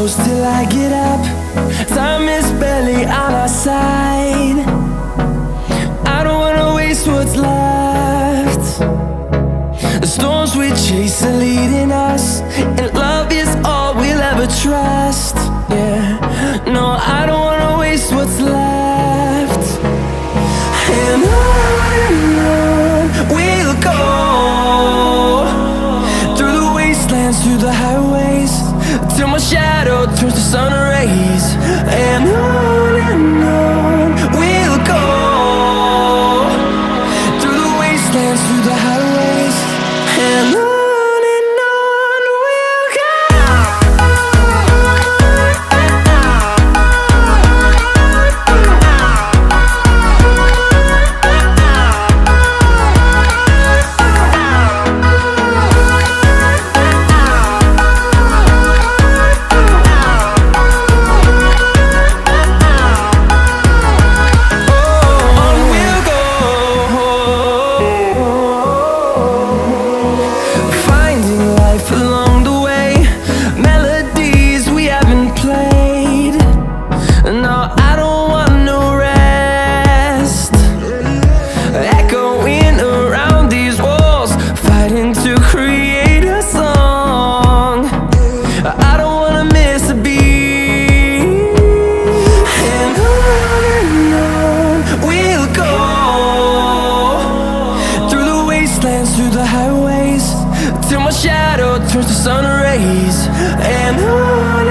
close till I get up. Time is barely on our side. I don't wanna waste what's left. The storms we chase are leading us, and love is all we'll ever trust. Yeah, no, I don't wanna waste what's left. And on we'll go, through the wastelands, through the highways, till my shadow turns to sun rays. And on we'll go, through the wastelands, through the highways, and on we'll go. Along the way, melodies we haven't played. No, I don't want no rest. Echoing around these walls, fighting to create a song. I don't wanna miss a beat. And on we'll go, through the wastelands, through the highways, till my shadow turns to sun rays. And on